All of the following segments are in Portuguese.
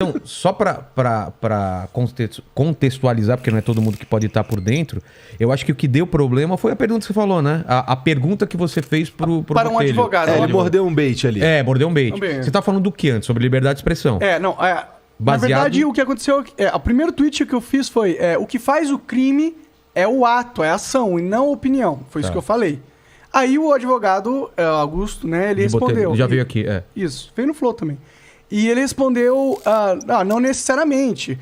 Então, só para contextualizar, porque não é todo mundo que pode estar por dentro, eu acho que o que deu problema foi a pergunta que você falou, né? A pergunta que você fez pro para um Botelho. advogado. Ele mordeu um bait ali. Mordeu um bait. Você tá falando do que antes? Sobre liberdade de expressão. Na verdade, o que aconteceu... o primeiro tweet que eu fiz foi... o que faz o crime é o ato, é a ação, e não a opinião. Foi isso que eu falei. Aí o advogado, Augusto, né? Ele respondeu. Botelho, já veio aqui, Isso, veio no Flow também. E ele respondeu, não necessariamente.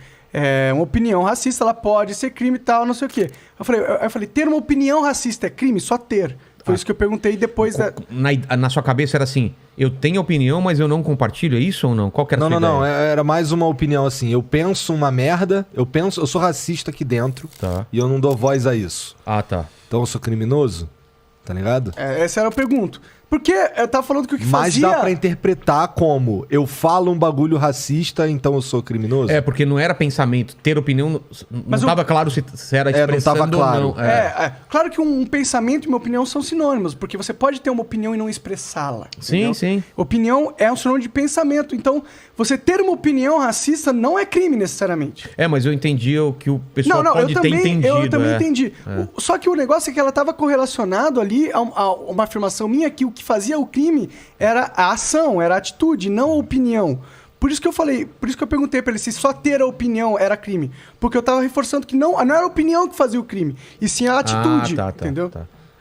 Uma opinião racista, ela pode ser crime e tal, não sei o quê. Eu falei, ter uma opinião racista é crime? Só ter. Foi isso que eu perguntei depois da... Na sua cabeça era assim, eu tenho opinião, mas eu não compartilho, é isso ou não? Qual que era a sua ideia? Não, era mais uma opinião assim, eu penso uma merda, eu sou racista aqui dentro, e eu não dou voz a isso. Ah, tá. Então eu sou criminoso? Tá ligado? Essa era a pergunta. Porque eu tava falando que o que fazia... Mas dá pra interpretar como eu falo um bagulho racista, então eu sou criminoso? Porque não era pensamento. Ter opinião... Não tava claro se era expressando não tava claro. ou não. Claro que um pensamento e uma opinião são sinônimos, porque você pode ter uma opinião e não expressá-la. Sim, sim. Opinião é um sinônimo de pensamento. Então, você ter uma opinião racista não é crime necessariamente. Mas eu entendi o que o pessoal pode ter entendido. Eu também entendi. Só que o negócio é que ela tava correlacionado ali a uma afirmação minha que o que fazia o crime era a ação, era a atitude, não a opinião. Por isso que eu falei, por isso que eu perguntei pra ele se só ter a opinião era crime. Porque eu tava reforçando que não era a opinião que fazia o crime, e sim a atitude, entendeu?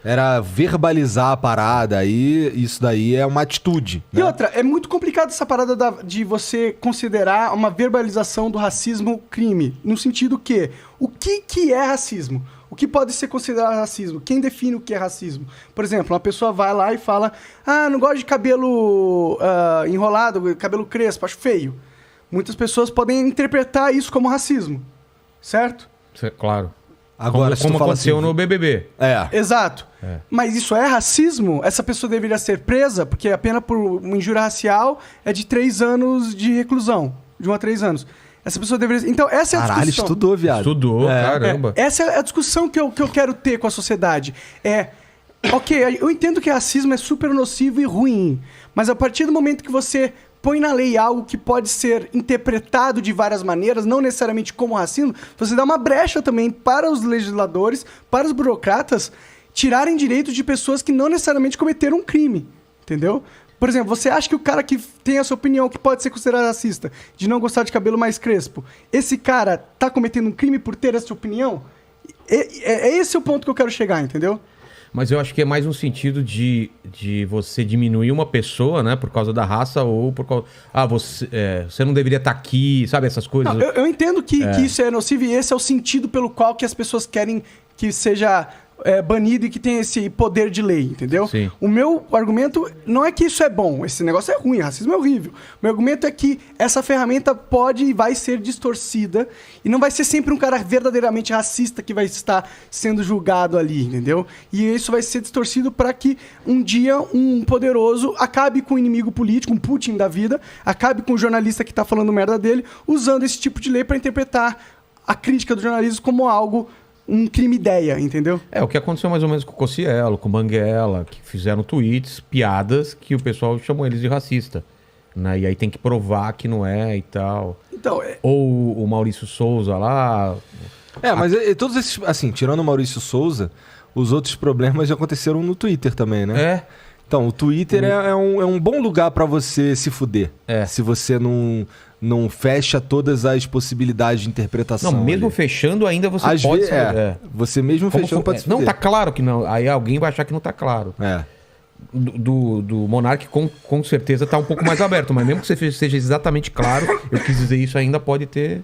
Era verbalizar a parada, aí isso daí é uma atitude. E outra, é muito complicado essa parada de você considerar uma verbalização do racismo crime. No sentido que, o que é racismo? O que pode ser considerado racismo? Quem define o que é racismo? Por exemplo, uma pessoa vai lá e fala: não gosto de cabelo enrolado, cabelo crespo, acho feio. Muitas pessoas podem interpretar isso como racismo, certo? Claro. Agora, como aconteceu no BBB. Exato. Mas isso é racismo? Essa pessoa deveria ser presa, porque a pena por uma injúria racial é de 3 anos de reclusão. De 1 a 3 anos. Essa pessoa deveria... Então, essa é a discussão. Caralho, estudou, viado. Estudou, caramba. Essa é a discussão que eu quero ter com a sociedade. Ok, eu entendo que racismo é super nocivo e ruim, mas a partir do momento que você põe na lei algo que pode ser interpretado de várias maneiras, não necessariamente como racismo, você dá uma brecha também para os legisladores, para os burocratas, tirarem direitos de pessoas que não necessariamente cometeram um crime, entendeu? Por exemplo, você acha que o cara que tem essa opinião, que pode ser considerado racista, de não gostar de cabelo mais crespo, esse cara tá cometendo um crime por ter essa opinião? Esse é o ponto que eu quero chegar, entendeu? Mas eu acho que é mais um sentido de você diminuir uma pessoa, né? Por causa da raça ou por causa... você não deveria estar aqui, sabe? Essas coisas. Não, eu entendo que isso é nocivo e esse é o sentido pelo qual que as pessoas querem que seja... banido e que tem esse poder de lei, entendeu? Sim. O meu argumento não é que isso é bom, esse negócio é ruim, racismo é horrível. O meu argumento é que essa ferramenta pode e vai ser distorcida e não vai ser sempre um cara verdadeiramente racista que vai estar sendo julgado ali, entendeu? E isso vai ser distorcido para que um dia um poderoso acabe com o inimigo político, um Putin da vida, acabe com o jornalista que tá falando merda dele, usando esse tipo de lei para interpretar a crítica do jornalismo como algo um crime-ideia, entendeu? O que aconteceu mais ou menos com o Cossielo, com o Banguela, que fizeram tweets, piadas, que o pessoal chamou eles de racista. Né? E aí tem que provar que não é e tal. Então, Ou o Maurício Souza lá... Mas todos esses... Assim, tirando o Maurício Souza, os outros problemas já aconteceram no Twitter também, né? Então, o Twitter é um bom lugar pra você se fuder. Se você não fecha todas as possibilidades de interpretação. Não, mesmo fechando ainda você pode... Você mesmo fechando pode se fuder. Não tá claro que não. Aí alguém vai achar que não tá claro. Do Monark com certeza tá um pouco mais aberto. Mas mesmo que você seja exatamente claro, eu quis dizer isso, ainda pode ter...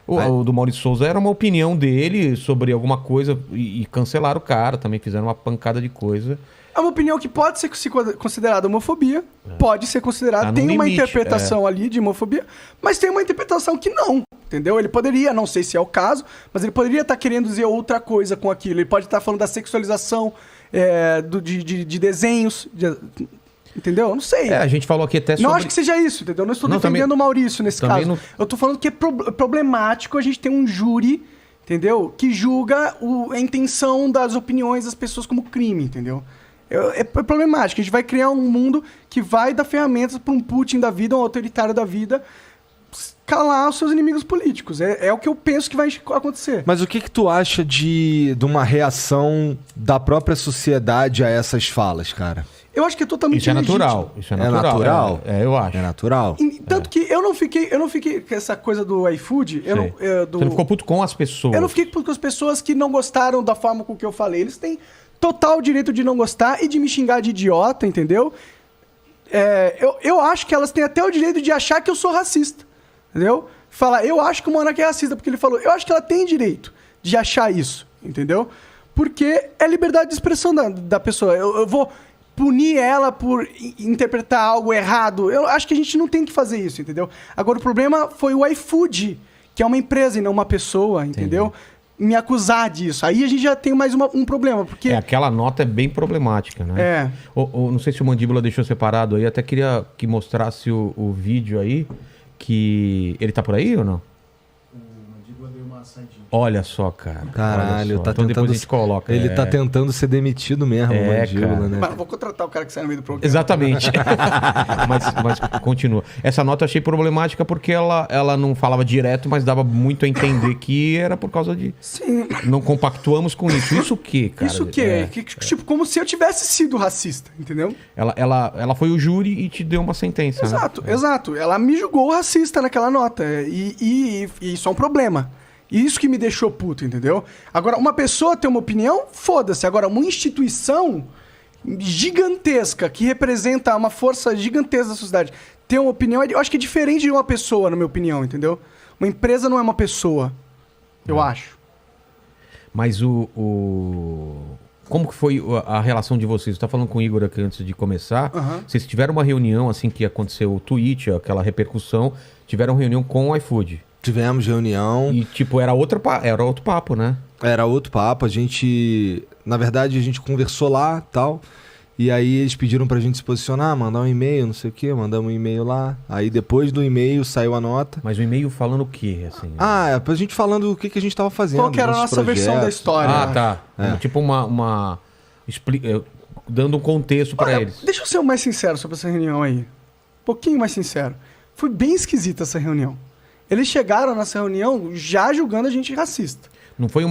O do Maurício Souza era uma opinião dele sobre alguma coisa e cancelaram o cara. Também fizeram uma pancada de coisa. É uma opinião que pode ser considerada homofobia, pode ser considerada, tem uma interpretação ali de homofobia, mas tem uma interpretação que não, entendeu? Ele poderia, não sei se é o caso, mas ele poderia estar querendo dizer outra coisa com aquilo. Ele pode estar falando da sexualização de desenhos, entendeu? Eu não sei. A gente falou aqui até sobre... Não acho que seja isso, entendeu? Não estou defendendo o Maurício nesse caso. Eu estou falando que é problemático a gente ter um júri, entendeu? Que julga a intenção das opiniões das pessoas como crime, entendeu? É problemático. A gente vai criar um mundo que vai dar ferramentas para um Putin da vida, um autoritário da vida, calar os seus inimigos políticos. É o que eu penso que vai acontecer. Mas o que tu acha de uma reação da própria sociedade a essas falas, cara? Eu acho que é totalmente Isso é natural. Isso é natural. Eu acho. É natural. Tanto que eu não fiquei com essa coisa do iFood. Você não ficou puto com as pessoas. Eu não fiquei puto com as pessoas que não gostaram da forma com que eu falei. Eles têm total direito de não gostar e de me xingar de idiota, entendeu? Eu acho que elas têm até o direito de achar que eu sou racista. Entendeu? Falar, eu acho que o Monark é racista, porque ele falou. Eu acho que ela tem direito de achar isso, entendeu? Porque é liberdade de expressão da pessoa. Eu vou punir ela por interpretar algo errado. Eu acho que a gente não tem que fazer isso, entendeu? Agora, o problema foi o iFood, que é uma empresa e não uma pessoa, entendeu? Entendi. Me acusar disso. Aí a gente já tem mais um problema, porque... aquela nota é bem problemática, né? Não sei se o Mandíbula deixou separado aí, até queria que mostrasse o vídeo aí, que... Ele tá por aí ou não? O Mandíbula deu uma saidinha. Olha só, cara. Caralho, tá então depois a gente coloca. Ele tá tentando ser demitido mesmo, o Mandíbula, né? Mas vou contratar o cara que sai no meio do programa. Exatamente. mas continua. Essa nota eu achei problemática porque ela não falava direto, mas dava muito a entender que era por causa de... Sim. Não compactuamos com isso. Isso o quê, cara? Isso o quê? Tipo, como se eu tivesse sido racista, entendeu? Ela foi o júri e te deu uma sentença. Exato, né? Exato. Ela me julgou racista naquela nota. E isso é um problema. E isso que me deixou puto, entendeu? Agora, uma pessoa tem uma opinião, foda-se. Agora, uma instituição gigantesca, que representa uma força gigantesca da sociedade, ter uma opinião, eu acho que é diferente de uma pessoa, na minha opinião, entendeu? Uma empresa não é uma pessoa, eu acho. Mas como que foi a relação de vocês? Você tá falando com o Igor aqui antes de começar. Vocês tiveram uma reunião, assim que aconteceu o tweet, aquela repercussão, tiveram reunião com o iFood? Tivemos reunião. E, tipo, era outro papo, né? Era outro papo. Na verdade, a gente conversou lá e tal. E aí eles pediram pra gente se posicionar, mandar um e-mail, não sei o quê. Mandamos um e-mail lá. Aí depois do e-mail saiu a nota. Mas o e-mail falando o quê, assim? Pra gente falando o que a gente tava fazendo. Qual que era a nossa versão da história. Tá. Tipo dando um contexto pra eles. Deixa eu ser o mais sincero sobre essa reunião aí. Um pouquinho mais sincero. Foi bem esquisita essa reunião. Eles chegaram nessa reunião já julgando a gente racista. Não foi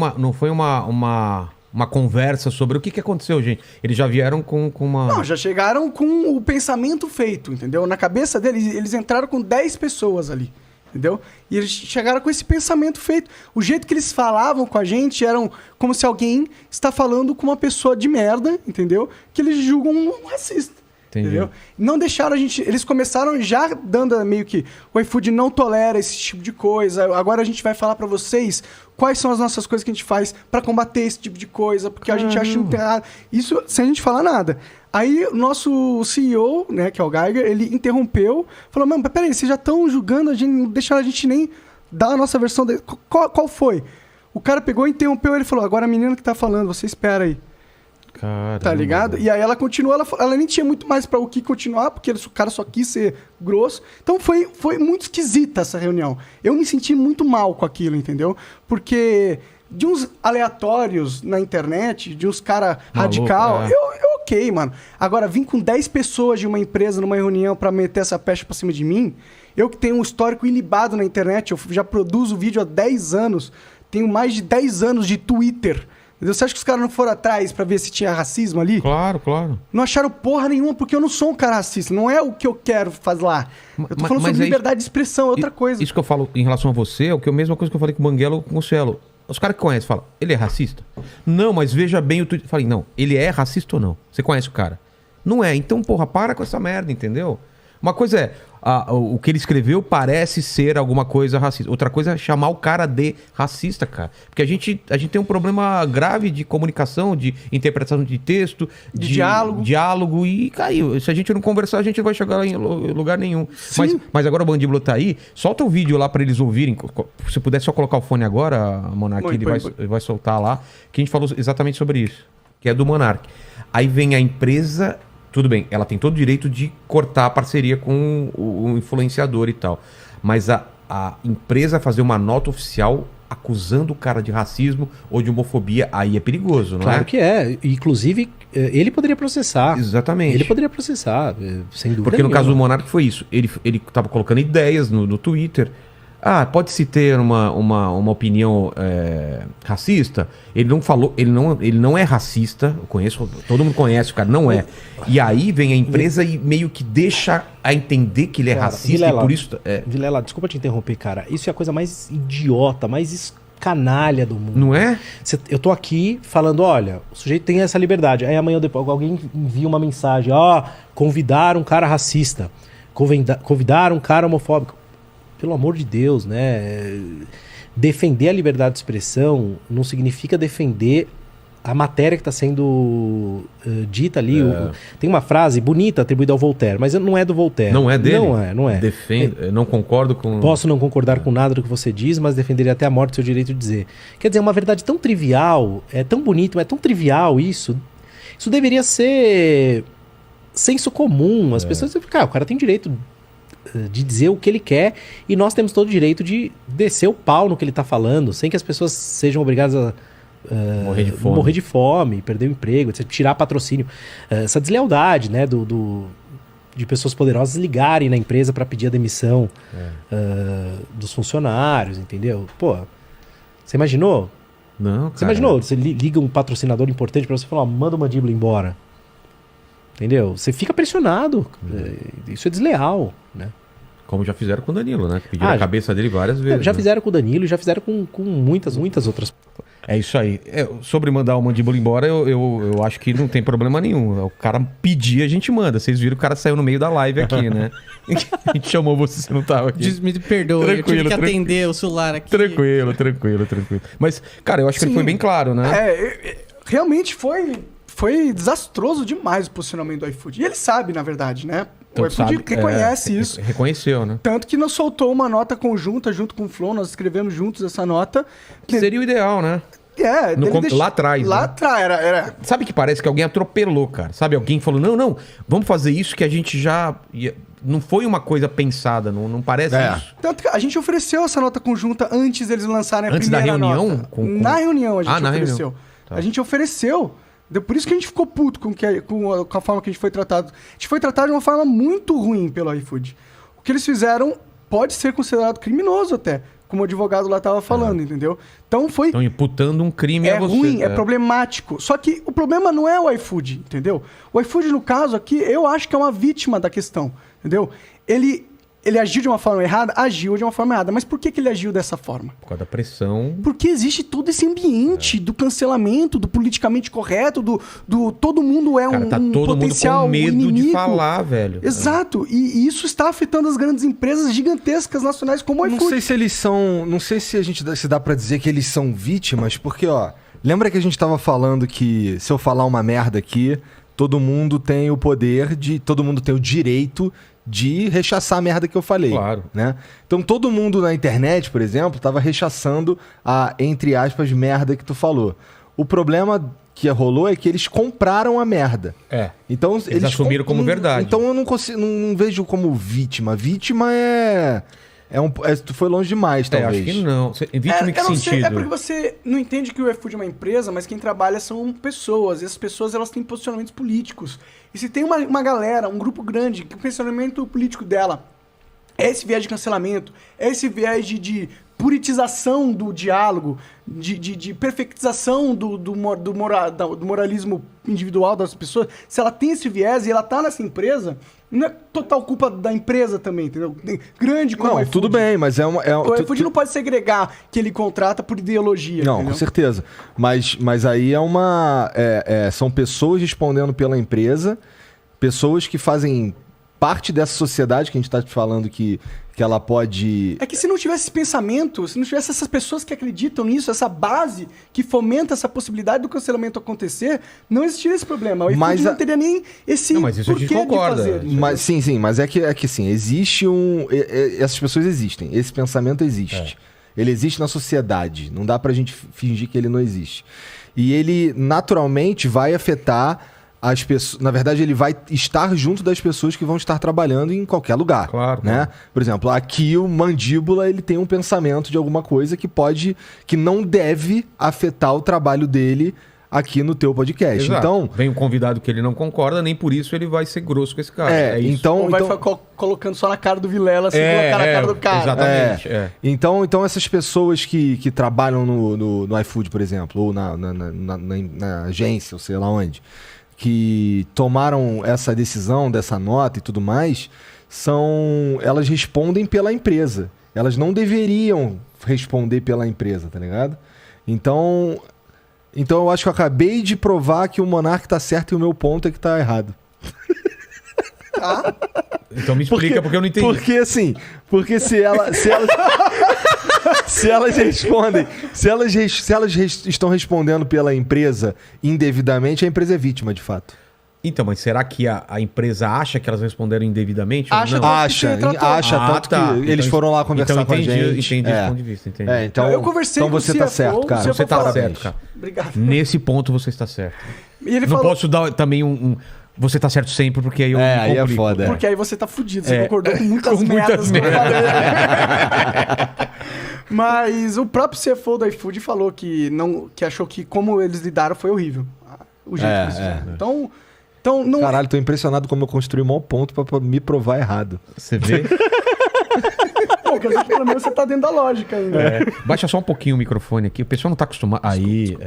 uma conversa sobre o que aconteceu, gente. Eles já vieram com uma... Não, já chegaram com o pensamento feito, entendeu? Na cabeça deles, eles entraram com 10 pessoas ali, entendeu? E eles chegaram com esse pensamento feito. O jeito que eles falavam com a gente era como se alguém está falando com uma pessoa de merda, entendeu? Que eles julgam um racista. Entendeu? Não deixaram a gente... Eles começaram já dando meio que... O iFood não tolera esse tipo de coisa. Agora a gente vai falar pra vocês quais são as nossas coisas que a gente faz pra combater esse tipo de coisa. Porque a gente acha que não tem nada. Isso sem a gente falar nada. Aí o nosso CEO, né, que é o Geiger, ele interrompeu. Falou, mano, peraí, vocês já estão julgando a gente, não deixaram a gente nem dar a nossa versão dele. Qual foi? O cara pegou, interrompeu, ele falou, agora a menina que tá falando, você espera aí. Caramba. Tá ligado? E aí ela continuou, ela nem tinha muito mais pra o que continuar, porque o cara só quis ser grosso. Então foi muito esquisita essa reunião. Eu me senti muito mal com aquilo, entendeu? Porque de uns aleatórios na internet, de uns cara radical, eu ok, mano. Agora, vim com 10 pessoas de uma empresa numa reunião pra meter essa peste pra cima de mim, eu que tenho um histórico ilibado na internet, eu já produzo vídeo há 10 anos, tenho mais de 10 anos de Twitter. Você acha que os caras não foram atrás pra ver se tinha racismo ali? Claro, claro. Não acharam porra nenhuma, porque eu não sou um cara racista. Não é o que eu quero fazer lá. Eu tô falando sobre liberdade de expressão, é outra coisa. Isso que eu falo em relação a você é a mesma coisa que eu falei com o Banguela ou com o Cielo. Os caras que conhecem falam, ele é racista? Não, mas veja bem o Twitter. Eu falei, não, ele é racista ou não? Você conhece o cara? Não é. Então, porra, para com essa merda, entendeu? Uma coisa é, o que ele escreveu parece ser alguma coisa racista. Outra coisa é chamar o cara de racista, cara. Porque a gente tem um problema grave de comunicação, de interpretação de texto, de diálogo e caiu. Se a gente não conversar, a gente não vai chegar em lugar nenhum. Mas agora o Mandíbula tá aí, solta o vídeo lá pra eles ouvirem. Se puder só colocar o fone agora, Monark, ele vai soltar lá, que a gente falou exatamente sobre isso, que é do Monark. Aí vem a empresa... Tudo bem, ela tem todo o direito de cortar a parceria com o influenciador e tal. Mas a empresa fazer uma nota oficial acusando o cara de racismo ou de homofobia, aí é perigoso, não é? Claro que é. Inclusive, ele poderia processar. Exatamente. Ele poderia processar, sem dúvida Porque nenhuma. no caso do Monark foi isso. Ele estava colocando ideias no Twitter. pode-se ter uma opinião racista. Ele não falou, ele não é racista. Eu conheço, todo mundo conhece, o cara não é. E aí vem a empresa e meio que deixa a entender que ele é racista, Vilela, e por isso... Vilela, desculpa te interromper, cara. Isso é a coisa mais idiota, mais canalha do mundo. Não é? Eu tô aqui falando, olha, o sujeito tem essa liberdade. Aí amanhã depois alguém envia uma mensagem, convidar um cara racista, convidar um cara homofóbico. Pelo amor de Deus, né? Defender a liberdade de expressão não significa defender a matéria que está sendo dita ali. Tem uma frase bonita atribuída ao Voltaire, mas não é do Voltaire. Não é dele? Não é. Não concordo com... Posso não concordar com nada do que você diz, mas defenderia até a morte seu direito de dizer. Quer dizer, é uma verdade tão trivial, é tão bonito, é tão trivial isso. Isso deveria ser senso comum. As pessoas... o cara tem direito de dizer o que ele quer e nós temos todo o direito de descer o pau no que ele está falando, sem que as pessoas sejam obrigadas a morrer de fome, perder o emprego, etc., tirar patrocínio. Essa deslealdade, né, de pessoas poderosas ligarem na empresa para pedir a demissão dos funcionários, entendeu? Pô, você imaginou? Não, Você imaginou? Você liga um patrocinador importante para você falar, manda o Mandíbula embora. Entendeu? Você fica pressionado. Isso é desleal, né? Como já fizeram com o Danilo, né? Que pediram a cabeça dele várias vezes. Já fizeram com o Danilo e já fizeram com muitas outras. É isso aí. Sobre mandar o Mandíbula embora, eu acho que não tem problema nenhum. O cara pedir, a gente manda. Vocês viram que o cara saiu no meio da live aqui, né? A gente chamou você não tava aqui. Me perdoa, eu tive que atender o celular aqui. Tranquilo. Mas, cara, eu acho que ele foi bem claro, né? Realmente foi desastroso demais o posicionamento do iFood. E ele sabe, na verdade, né? O iFood reconhece isso. Reconheceu, né? Tanto que nós soltou uma nota conjunta junto com o Flow, nós escrevemos juntos essa nota. Que seria o ideal, né? Lá atrás. Lá atrás, era. Sabe que parece que alguém atropelou, cara? Sabe, alguém falou, não, vamos fazer isso que a gente já... Não foi uma coisa pensada, não parece isso. Tanto que a gente ofereceu essa nota conjunta antes deles lançarem a antes primeira da reunião? nota. Na reunião a gente ofereceu. Tá. A gente ofereceu. Por isso que a gente ficou puto com a forma que a gente foi tratado. A gente foi tratado de uma forma muito ruim pelo iFood. O que eles fizeram pode ser considerado criminoso até, como o advogado lá estava falando, entendeu? Então Estão imputando um crime a você. É ruim, é problemático. Só que o problema não é o iFood, entendeu? O iFood, no caso aqui, eu acho que é uma vítima da questão, entendeu? Ele agiu de uma forma errada? Agiu de uma forma errada. Mas por que ele agiu dessa forma? Por causa da pressão. Porque existe todo esse ambiente do cancelamento, do politicamente correto, do todo mundo é tá todo potencial mundo com medo inimigo. De falar, velho. Exato. E isso está afetando as grandes empresas gigantescas nacionais como o iFood. Não sei se eles são... Não sei se dá pra dizer que eles são vítimas, porque, lembra que a gente tava falando que se eu falar uma merda aqui, todo mundo tem o poder todo mundo tem o direito de rechaçar a merda que eu falei. Claro. Né? Então todo mundo na internet, por exemplo, tava rechaçando a, entre aspas, merda que tu falou. O problema que rolou é que eles compraram a merda. Então eles assumiram como verdade. Então eu não vejo como vítima. Vítima tu foi longe demais, talvez. Acho que não. Vítima em que sentido? É porque você não entende que o iFood é uma empresa, mas quem trabalha são pessoas. E essas pessoas, elas têm posicionamentos políticos. E se tem uma galera, um grupo grande, que o pensamento político dela é esse viés de cancelamento, é esse viés de puritização do diálogo, de perfectização do moralismo individual das pessoas, se ela tem esse viés e ela tá nessa empresa, não é total culpa da empresa também, entendeu? Grande como o iFood. Tudo bem, mas o iFood não pode segregar que ele contrata por ideologia. Não, entendeu? com certeza. Mas aí são pessoas respondendo pela empresa, pessoas que fazem parte dessa sociedade que a gente está te falando que ela pode... É que se não tivesse esse pensamento, se não tivesse essas pessoas que acreditam nisso, essa base que fomenta essa possibilidade do cancelamento acontecer, não existiria esse problema. O iFood não teria nem esse mas isso porquê a gente concorda. De fazer. Mas, sim, mas é que assim, existe essas pessoas existem, esse pensamento existe. Ele existe na sociedade, não dá pra gente fingir que ele não existe. E ele, naturalmente, vai afetar... as pessoas, na verdade, ele vai estar junto das pessoas que vão estar trabalhando em qualquer lugar. Claro. Né? Por exemplo, aqui o Mandíbula ele tem um pensamento de alguma coisa que não deve afetar o trabalho dele aqui no teu podcast. Exato. Então, vem um convidado que ele não concorda, nem por isso ele vai ser grosso com esse cara. Ou vai ficar colocando só na cara do Vilela, sem colocar na cara do cara. Exatamente. Então essas pessoas que trabalham no iFood, por exemplo, ou na agência, ou sei lá onde, que tomaram essa decisão dessa nota e tudo mais, elas respondem pela empresa. Elas não deveriam responder pela empresa, tá ligado? Então eu acho que eu acabei de provar que o Monark tá certo e o meu ponto é que tá errado. Então me explica, porque eu não entendi. Porque se elas respondem, se elas estão respondendo pela empresa indevidamente, a empresa é vítima, de fato. Então, mas será que a empresa acha que elas responderam indevidamente? Acha, tanto que eles foram lá conversar com a gente. Entendi esse ponto de vista, entendi. Então eu conversei com você tá certo, cara. Você tá certo, cara. Obrigado. Nesse ponto você está certo. E ele não posso dar também você tá certo sempre, porque aí eu me aí é foda. Porque aí você tá fudido, você concordou com muitas merdas. Mas o próprio CFO do iFood falou que achou que como eles lidaram foi horrível. O jeito que eles fizeram. Então, não... Caralho, tô impressionado como eu construí um mau ponto pra me provar errado. Você vê? Quer dizer que pelo menos você tá dentro da lógica ainda. Baixa só um pouquinho o microfone aqui. O pessoal não tá acostumado. Aí,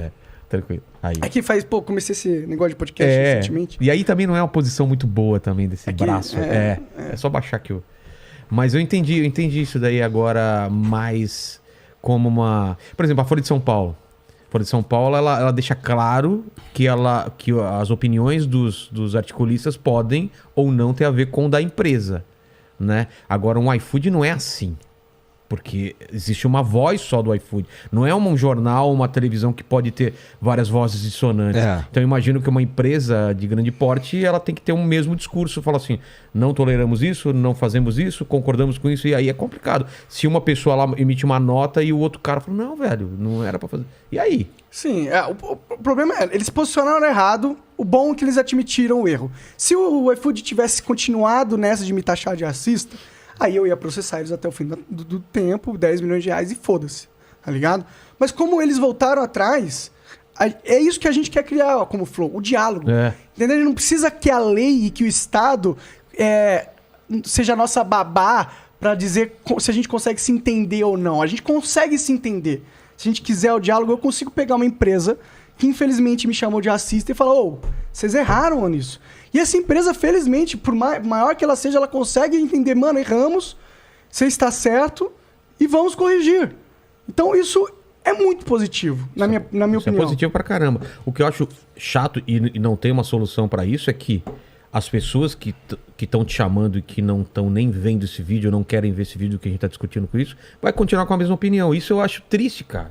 tranquilo. Aí. Aqui comecei esse negócio de podcast recentemente. E aí também não é uma posição muito boa também desse braço. É só baixar aqui o... Mas eu entendi isso daí agora mais como uma... Por exemplo, a Folha de São Paulo. A Folha de São Paulo, ela deixa claro que as opiniões dos articulistas podem ou não ter a ver com o da empresa, né? Agora, um iFood não é assim. Porque existe uma voz só do iFood. Não é um jornal, uma televisão que pode ter várias vozes dissonantes. Então eu imagino que uma empresa de grande porte, ela tem que ter um mesmo discurso. Fala assim, não toleramos isso, não fazemos isso, concordamos com isso. E aí é complicado. Se uma pessoa lá emite uma nota e o outro cara fala, não, velho, não era pra fazer. E aí? Sim, o problema é, eles posicionaram errado. O bom é que eles admitiram o erro. Se o iFood tivesse continuado nessa de me taxar de racista, aí eu ia processar eles até o fim do tempo, 10 milhões de reais e foda-se, tá ligado? Mas como eles voltaram atrás, é isso que a gente quer criar, como falou, o diálogo. Entendeu? Não precisa que a lei e que o Estado seja a nossa babá para dizer se a gente consegue se entender ou não. A gente consegue se entender. Se a gente quiser o diálogo, eu consigo pegar uma empresa que infelizmente me chamou de racista e falar, vocês erraram nisso. E essa empresa, felizmente, por maior que ela seja, ela consegue entender, mano, erramos, você está certo e vamos corrigir. Então isso é muito positivo, na minha opinião. É positivo pra caramba. O que eu acho chato e não tem uma solução pra isso é que as pessoas que estão te chamando e que não estão nem vendo esse vídeo, não querem ver esse vídeo que a gente tá discutindo com isso, vai continuar com a mesma opinião. Isso eu acho triste, cara.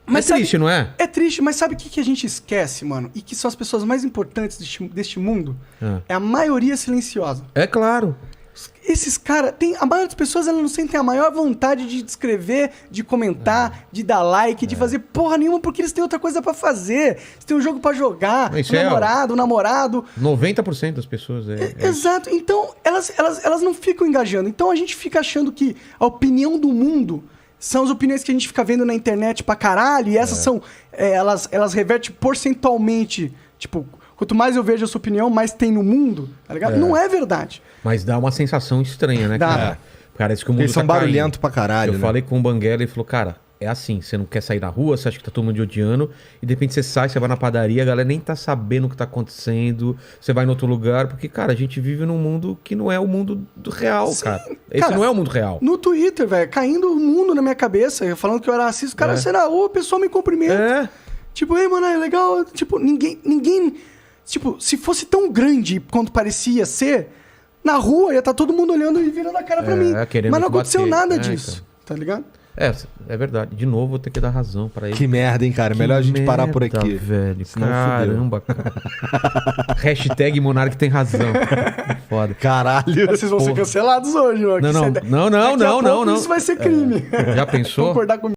Mas triste, não é? É triste, mas sabe o que a gente esquece, mano? E que são as pessoas mais importantes deste mundo? É a maioria silenciosa. É claro. Esses caras, a maioria das pessoas, elas não sentem a maior vontade de escrever, de comentar, de dar like, de fazer porra nenhuma, porque eles têm outra coisa pra fazer. Eles têm um jogo pra jogar, um namorado. 90% das pessoas Exato. Então, elas não ficam engajando. Então, a gente fica achando que a opinião do mundo são as opiniões que a gente fica vendo na internet pra caralho, e essas são... elas revertem porcentualmente. Tipo, quanto mais eu vejo a sua opinião, mais tem no mundo, tá ligado? Não é verdade. Mas dá uma sensação estranha, né, cara? Parece que o mundo eles são barulhentos pra caralho, Eu falei com o Banguela e ele falou, cara, é assim, você não quer sair na rua, você acha que tá todo mundo odiando, e de repente você sai, você vai na padaria, a galera nem tá sabendo o que tá acontecendo, você vai em outro lugar, porque, cara, a gente vive num mundo que não é o mundo do real, cara. Esse não é o mundo real. No Twitter, velho, caindo o mundo na minha cabeça, falando que eu era racista, o cara, será? O pessoal me cumprimenta. Tipo, ei, mano, é legal. Tipo, ninguém... Tipo, se fosse tão grande quanto parecia ser, na rua ia estar todo mundo olhando e virando a cara pra mim. Mas não aconteceu nada disso, tá ligado? É verdade. De novo, vou ter que dar razão pra ele. Que merda, hein, cara? Melhor a gente parar por aqui. Velho. Caramba, cara. Hashtag Monark tem razão. Foda. Caralho. Vocês vão ser cancelados hoje, mano. Não. Isso vai ser crime. Já pensou? Concordar comigo.